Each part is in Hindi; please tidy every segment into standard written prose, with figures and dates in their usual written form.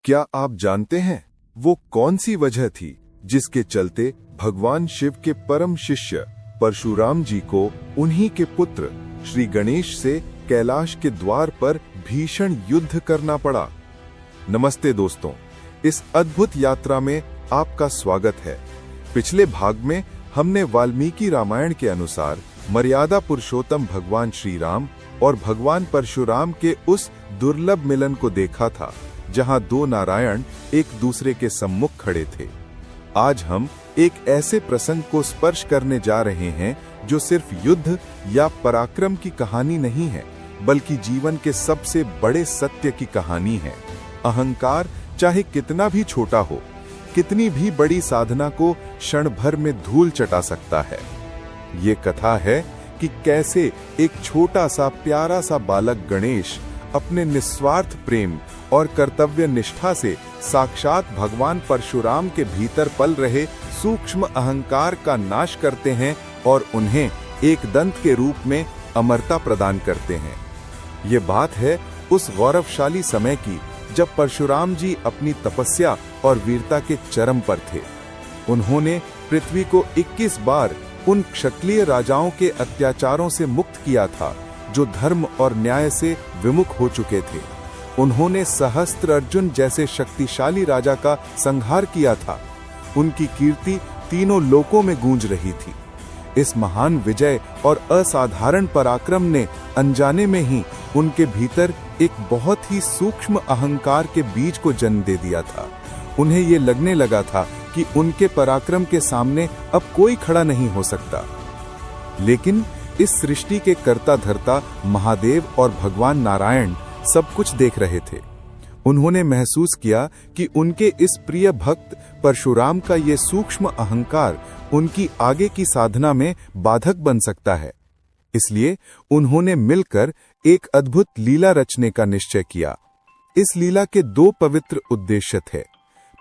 क्या आप जानते हैं वो कौन सी वजह थी जिसके चलते भगवान शिव के परम शिष्य परशुराम जी को उन्हीं के पुत्र श्री गणेश से कैलाश के द्वार पर भीषण युद्ध करना पड़ा। नमस्ते दोस्तों, इस अद्भुत यात्रा में आपका स्वागत है। पिछले भाग में हमने वाल्मीकि रामायण के अनुसार मर्यादा पुरुषोत्तम भगवान श्री राम और भगवान परशुराम के उस दुर्लभ मिलन को देखा था जहां दो नारायण एक दूसरे के सम्मुख खड़े थे। आज हम एक ऐसे प्रसंग को स्पर्श करने जा रहे हैं जो सिर्फ युद्ध या पराक्रम की कहानी नहीं है, बल्कि जीवन के सबसे बड़े सत्य की कहानी है। अहंकार चाहे कितना भी छोटा हो, कितनी भी बड़ी साधना को क्षण भर में धूल चटा सकता है। ये कथा है कि कैसे एक छोटा सा प्यारा सा बालक गणेश अपने निस्वार्थ प्रेम और कर्तव्य निष्ठा से साक्षात भगवान परशुराम के भीतर पल रहे सूक्ष्म अहंकार का नाश करते हैं और उन्हें एक दंत के रूप में अमरता प्रदान करते हैं। ये बात है उस गौरवशाली समय की जब परशुराम जी अपनी तपस्या और वीरता के चरम पर थे। उन्होंने पृथ्वी को 21 बार उन क्षत्रिय राजाओं के अत्याचारों से मुक्त किया था जो धर्म और न्याय से विमुख हो चुके थे। उन्होंने सहस्त्र अर्जुन जैसे शक्तिशाली राजा का संहार किया था। उनकी कीर्ति तीनों लोकों में गूंज रही थी। इस महान विजय और असाधारण पराक्रम ने अनजाने में ही उनके भीतर एक बहुत ही सूक्ष्म अहंकार के बीज को जन्म दे दिया था। उन्हें ये लगने लगा था कि उनके पराक्रम के सामने अब कोई खड़ा नहीं हो सकता। लेकिन इस सृष्टि के कर्ता धर्ता महादेव और भगवान नारायण सब कुछ देख रहे थे। उन्होंने महसूस किया कि उनके इस प्रिय भक्त परशुराम का ये सूक्ष्म अहंकार उनकी आगे की साधना में बाधक बन सकता है। इसलिए उन्होंने मिलकर एक अद्भुत लीला रचने का निश्चय किया। इस लीला के दो पवित्र उद्देश्य थे।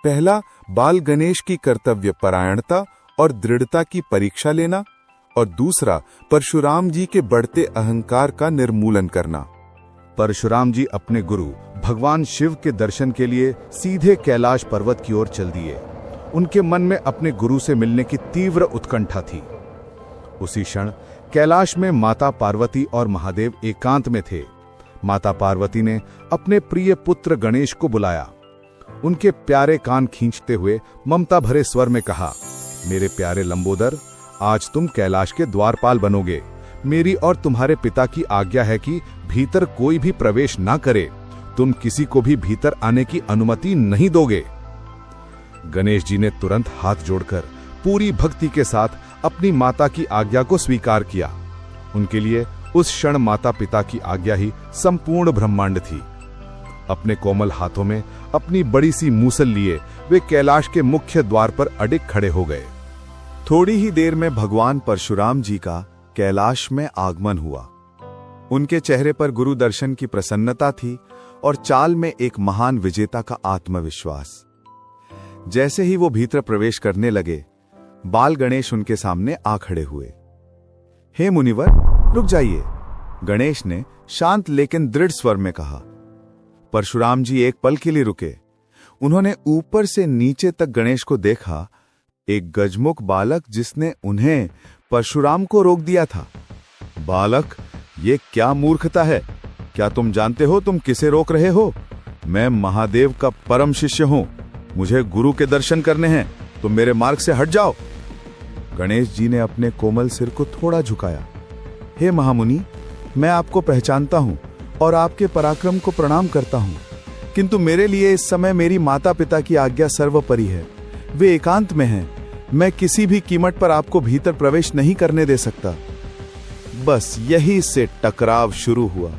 पहला, बाल गणेश की कर्तव्य परायणता और दृढ़ता की परीक्षा लेना, और दूसरा, परशुराम जी के बढ़ते अहंकार का निर्मूलन करना। परशुराम जी अपने गुरु भगवान शिव के दर्शन के लिए सीधे कैलाश पर्वत की ओर चल दिए। उनके मन में अपने गुरु से मिलने की तीव्र उत्कंठा थी। उसी क्षण कैलाश में माता पार्वती और महादेव एकांत में थे। माता पार्वती ने अपने प्रिय पुत्र गणेश को बुलाया। उनके प्यारे कान खींचते हुए ममता भरे स्वर में कहा, मेरे प्यारे लंबोदर, आज तुम कैलाश के द्वारपाल बनोगे। मेरी और तुम्हारे पिता की आज्ञा है कि भीतर कोई भी प्रवेश ना करे। तुम किसी को भी भीतर आने की अनुमति नहीं दोगे। गणेश जी ने तुरंत हाथ जोड़कर पूरी भक्ति के साथ अपनी माता की आज्ञा को स्वीकार किया। उनके लिए उस क्षण माता पिता की आज्ञा ही संपूर्ण ब्रह्मांड थी। अपने कोमल हाथों में अपनी बड़ी सी मूसल लिए वे कैलाश के मुख्य द्वार पर अडिग खड़े हो गए। थोड़ी ही देर में भगवान परशुराम जी का कैलाश में आगमन हुआ। उनके चेहरे पर गुरु दर्शन की प्रसन्नता थी और चाल में एक महान विजेता का आत्मविश्वास। जैसे ही वो भीतर प्रवेश करने लगे, बाल गणेश उनके सामने आ खड़े हुए। हे मुनिवर, रुक जाइए, गणेश ने शांत लेकिन दृढ़ स्वर में कहा। परशुराम जी एक पल के लिए रुके। उन्होंने ऊपर से नीचे तक गणेश को देखा, एक गजमुख बालक जिसने उन्हें परशुराम को रोक दिया था। बालक, ये क्या मूर्खता है? क्या तुम जानते हो तुम किसे रोक रहे हो? मैं महादेव का परम शिष्य हूं। मुझे गुरु के दर्शन करने हैं। तुम मेरे मार्ग से हट जाओ। गणेश जी ने अपने कोमल सिर को थोड़ा झुकाया। हे महामुनि, मैं आपको पहचानता हूं और आपके पराक्रम को प्रणाम करता हूं, किंतु मेरे लिए इस समय मेरी माता पिता की आज्ञा सर्वोपरि है। वे एकांत में हैं। मैं किसी भी कीमत पर आपको भीतर प्रवेश नहीं करने दे सकता। बस यही से टकराव शुरू हुआ।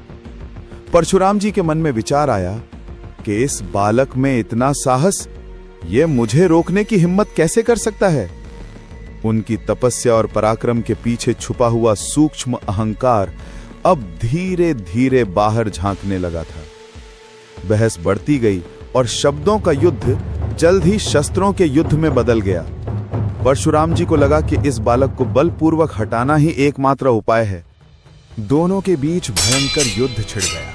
परशुराम जी के मन में विचार आया कि इस बालक में इतना साहस, ये मुझे रोकने की हिम्मत कैसे कर सकता है? उनकी तपस्या और पराक्रम के पीछे छुपा हुआ सूक्ष्म अहंकार अब धीरे धीरे बाहर झांकने लगा था। बहस बढ़ती गई और शब्दों का युद्ध जल्द ही शस्त्रों के युद्ध में बदल गया। परशुराम जी को लगा कि इस बालक को बलपूर्वक हटाना ही एकमात्र उपाय है। दोनों के बीच भयंकर युद्ध छिड़ गया।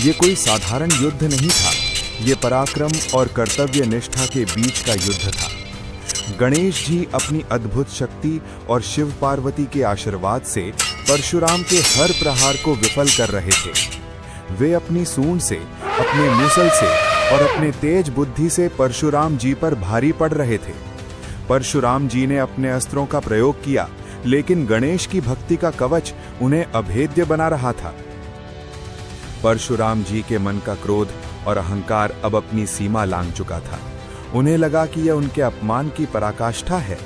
ये कोई साधारण युद्ध नहीं था, ये पराक्रम और कर्तव्य निष्ठा के बीच का युद्ध था। गणेश जी अपनी अद्भुत शक्ति और शिव पार्वती के आशीर्वाद से परशुराम के हर प्रहार को विफल कर रहे थे। वे अपनी सूंड से, अपने मूसल से और अपने तेज बुद्धि से परशुराम जी पर भारी पड़ रहे थे। परशुराम जी ने अपने अस्त्रों का प्रयोग किया, लेकिन गणेश की भक्ति का कवच उन्हें अभेद्य बना रहा था। परशुराम जी के मन का क्रोध और अहंकार अब अपनी सीमा लांघ चुका था। उन्हें लगा कि यह उनके अपमान की पराकाष्ठा है।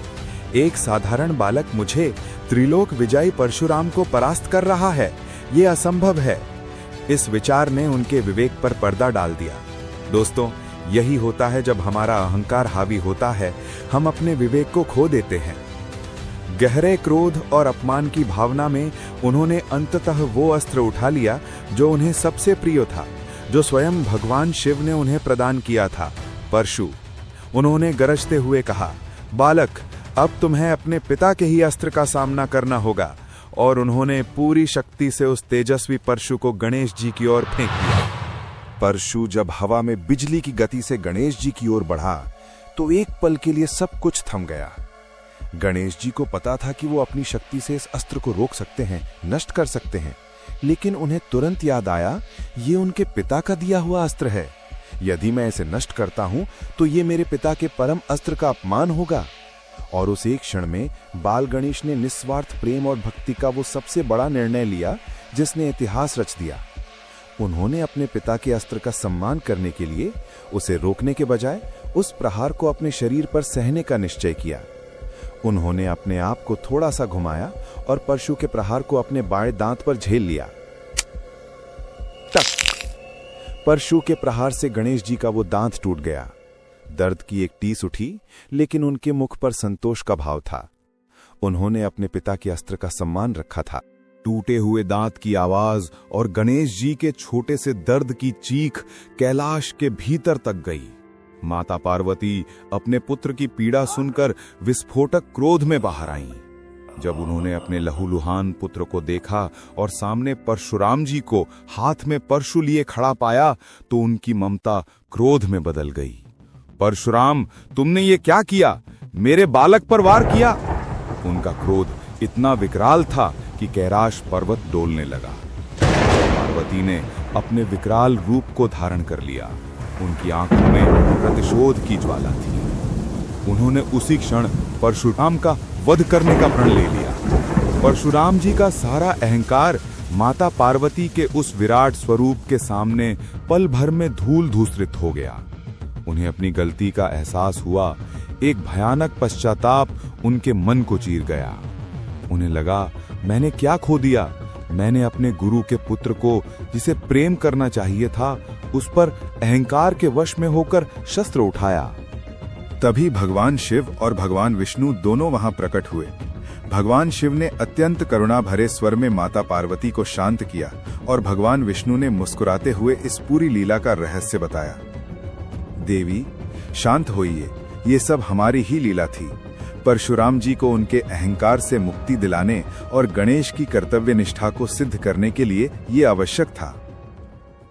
एक साधारण बालक मुझे, त्रिलोक विजयी परशुराम को परास्त कर रहा है, यह असंभव है। इस विचार ने उनके विवेक पर पर्दा डाल दिया। दोस्तों, यही होता है जब हमारा अहंकार हावी होता है, हम अपने विवेक को खो देते हैं। गहरे क्रोध और अपमान की भावना में उन्होंने अंततः वो अस्त्र उठा लिया जो उन्हें सबसे प्रिय था, जो स्वयं भगवान शिव ने उन्हें प्रदान किया था, परशु। उन्होंने गरजते हुए कहा, बालक, अब तुम्हें अपने पिता के ही अस्त्र का सामना करना होगा। और उन्होंने पूरी शक्ति से उस तेजस्वी परशु को गणेश जी की ओर फेंक दिया। परशु जब हवा में बिजली की गति से गणेश जी की ओर बढ़ा तो एक पल के लिए सब कुछ थम गया। गणेश जी को पता था कि वो अपनी शक्ति से इस अस्त्र को रोक सकते हैं, नष्ट कर सकते हैं, लेकिन उन्हें तुरंत याद आया, ये उनके पिता का दिया हुआ अस्त्र है। यदि मैं इसे नष्ट करता हूं तो ये मेरे पिता के परम अस्त्र का अपमान होगा। और उस एक क्षण में बाल गणेश ने निस्वार्थ प्रेम और भक्ति का वो सबसे बड़ा निर्णय लिया जिसने इतिहास रच दिया। उन्होंने अपने पिता के अस्त्र का सम्मान करने के लिए उसे रोकने के बजाय उस प्रहार को अपने शरीर पर सहने का निश्चय किया। उन्होंने अपने आप को थोड़ा सा घुमाया और परशु के प्रहार को अपने बाएं दांत पर झेल लिया। टक! परशु के प्रहार से गणेश जी का वो दांत टूट गया। दर्द की एक टीस उठी, लेकिन उनके मुख पर संतोष का भाव था। उन्होंने अपने पिता के अस्त्र का सम्मान रखा था। टूटे हुए दांत की आवाज और गणेश जी के छोटे से दर्द की चीख कैलाश के भीतर तक गई। माता पार्वती अपने पुत्र की पीड़ा सुनकर विस्फोटक क्रोध में बाहर आईं। जब उन्होंने अपने लहूलुहान पुत्र को देखा और सामने परशुराम जी को हाथ में परशु लिए खड़ा पाया तो उनकी ममता क्रोध में बदल गई। परशुराम, तुमने ये क्या किया? मेरे बालक पर वार किया। उनका क्रोध इतना विकराल था कि कैलाश पर्वत डोलने लगा। पार्वती ने अपने विकराल रूप को धारण कर लिया। उनकी आंखों में प्रतिशोध की ज्वाला थी। उन्होंने उसी क्षण परशुराम का वध करने का प्रण ले लिया। परशुराम जी का सारा अहंकार माता पार्वती के उस विराट स्वरूप के सामने पल भर में धूल धूसरित हो गया। उन्हें अपनी गलती का एहसास हुआ। एक भयानक पश्चाताप उनके मन को चीर गया। उन्हें लगा, मैंने क्या खो दिया? मैंने अपने गुरु के पुत्र को, जिसे प्रेम करना चाहिए था, उस पर अहंकार के वश में होकर शस्त्र उठाया। तभी भगवान शिव और भगवान विष्णु दोनों वहां प्रकट हुए। भगवान शिव ने अत्यंत करुणा भरे स्वर में माता पार्वती को शांत किया और भगवान विष्णु ने मुस्कुराते हुए इस पूरी लीला का रहस्य बताया। देवी, शांत होइए, ये सब हमारी ही लीला थी। परशुराम जी को उनके अहंकार से मुक्ति दिलाने और गणेश की कर्तव्य निष्ठा को सिद्ध करने के लिए ये आवश्यक था।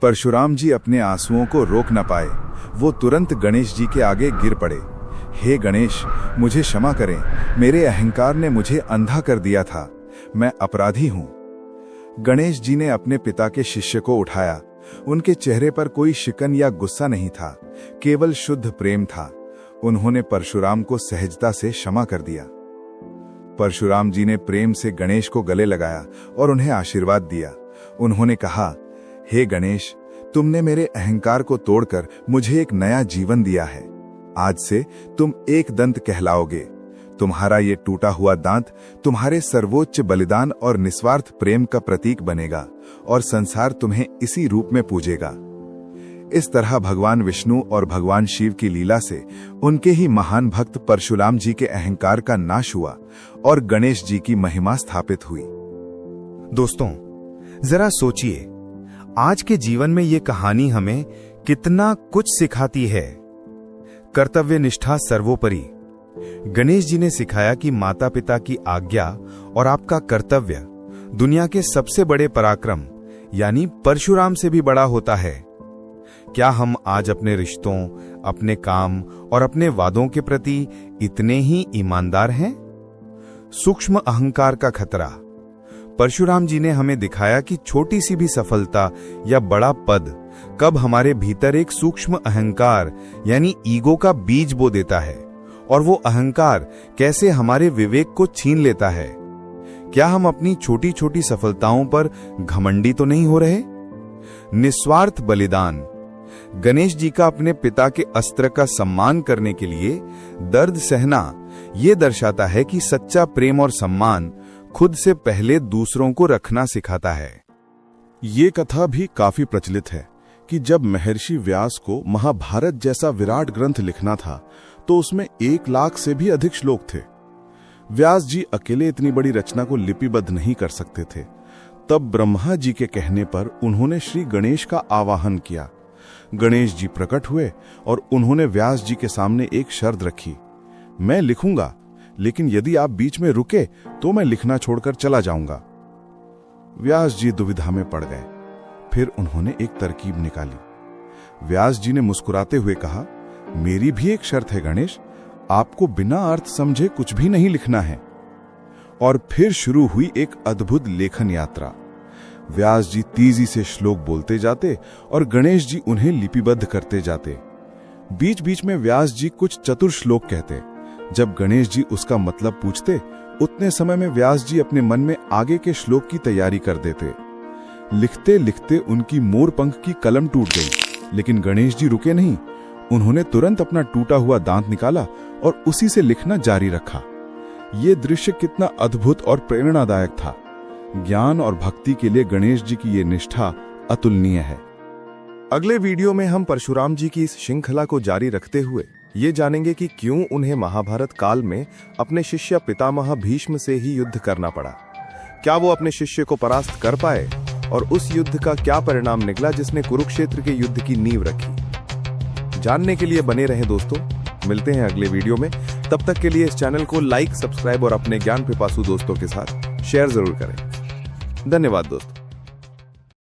परशुराम जी अपने आंसुओं को रोक न पाए। वो तुरंत गणेश जी के आगे गिर पड़े। हे गणेश, मुझे क्षमा करें। मेरे अहंकार ने मुझे अंधा कर दिया था। मैं अपराधी हूं। गणेश जी ने अपने पिता के शिष्य को उठाया। उनके चेहरे पर कोई शिकन या गुस्सा नहीं था, केवल शुद्ध प्रेम था। उन्होंने परशुराम को सहजता से क्षमा कर दिया। परशुराम जी ने प्रेम से गणेश को गले लगाया और उन्हें आशीर्वाद दिया। उन्होंने कहा, हे गणेश, तुमने मेरे अहंकार को तोड़कर मुझे एक नया जीवन दिया है। आज से तुम एक दंत कहलाओगे। तुम्हारा ये टूटा हुआ दांत तुम्हारे सर्वोच्च बलिदान और निस्वार्थ प्रेम का प्रतीक बनेगा और संसार तुम्हें इसी रूप में पूजेगा। इस तरह भगवान विष्णु और भगवान शिव की लीला से उनके ही महान भक्त परशुराम जी के अहंकार का नाश हुआ और गणेश जी की महिमा स्थापित हुई। दोस्तों, जरा सोचिए, आज के जीवन में ये कहानी हमें कितना कुछ सिखाती है। कर्तव्य निष्ठा सर्वोपरि। गणेश जी ने सिखाया कि माता पिता की आज्ञा और आपका कर्तव्य दुनिया के सबसे बड़े पराक्रम यानी परशुराम से भी बड़ा होता है। क्या हम आज अपने रिश्तों, अपने काम और अपने वादों के प्रति इतने ही ईमानदार हैं? सूक्ष्म अहंकार का खतरा। परशुराम जी ने हमें दिखाया कि छोटी सी भी सफलता या बड़ा पद कब हमारे भीतर एक सूक्ष्म अहंकार यानी ईगो का बीज बो देता है, और वो अहंकार कैसे हमारे विवेक को छीन लेता है। क्या हम अपनी छोटी छोटी सफलताओं पर घमंडी तो नहीं हो रहे? निस्वार्थ बलिदान। गणेश जी का अपने पिता के अस्त्र का सम्मान करने के लिए दर्द सहना ये दर्शाता है कि सच्चा प्रेम और सम्मान खुद से पहले दूसरों को रखना सिखाता है। ये कथा भी काफी प्रचलित है कि जब महर्षि व्यास को महाभारत जैसा विराट ग्रंथ लिखना था तो उसमें 1 लाख से भी अधिक श्लोक थे। व्यास जी अकेले इतनी बड़ी रचना को लिपिबद्ध नहीं कर सकते थे। तब ब्रह्मा जी के कहने पर उन्होंने श्री गणेश का आवाहन किया। गणेश जी प्रकट हुए और उन्होंने व्यास जी के सामने एक शर्त रखी, मैं लिखूंगा, लेकिन यदि आप बीच में रुके तो मैं लिखना छोड़कर चला जाऊंगा। व्यास जी दुविधा में पड़ गए। फिर उन्होंने एक तरकीब निकाली। व्यास जी ने मुस्कुराते हुए कहा, मेरी भी एक शर्त है गणेश, आपको बिना अर्थ समझे कुछ भी नहीं लिखना है। और फिर शुरू हुई एक अद्भुत लेखन यात्रा। व्यास जी तेजी से श्लोक बोलते जाते और गणेश जी उन्हें लिपिबद्ध करते जाते। बीच बीच में व्यास जी कुछ चतुर श्लोक कहते। जब गणेश जी उसका मतलब पूछते, उतने समय में व्यास जी अपने मन में आगे के श्लोक की तैयारी कर देते। लिखते लिखते उनकी मोरपंख की कलम टूट गई, लेकिन गणेश जी रुके नहीं। उन्होंने तुरंत अपना टूटा हुआ दांत निकाला और उसी से लिखना जारी रखा। ये दृश्य कितना अद्भुत और प्रेरणादायक था। ज्ञान और भक्ति के लिए गणेश जी की ये निष्ठा अतुलनीय है। अगले वीडियो में हम परशुराम जी की इस श्रृंखला को जारी रखते हुए ये जानेंगे कि क्यों उन्हें महाभारत काल में अपने शिष्य पितामह भीष्म से ही युद्ध करना पड़ा। क्या वो अपने शिष्य को परास्त कर पाए और उस युद्ध का क्या परिणाम निकला जिसने कुरुक्षेत्र के युद्ध की नींव रखी। जानने के लिए बने रहें दोस्तों। मिलते हैं अगले वीडियो में। तब तक के लिए इस चैनल को लाइक, सब्सक्राइब और अपने ज्ञान पिपासु दोस्तों के साथ शेयर जरूर करें। धन्यवाद दोस्तों।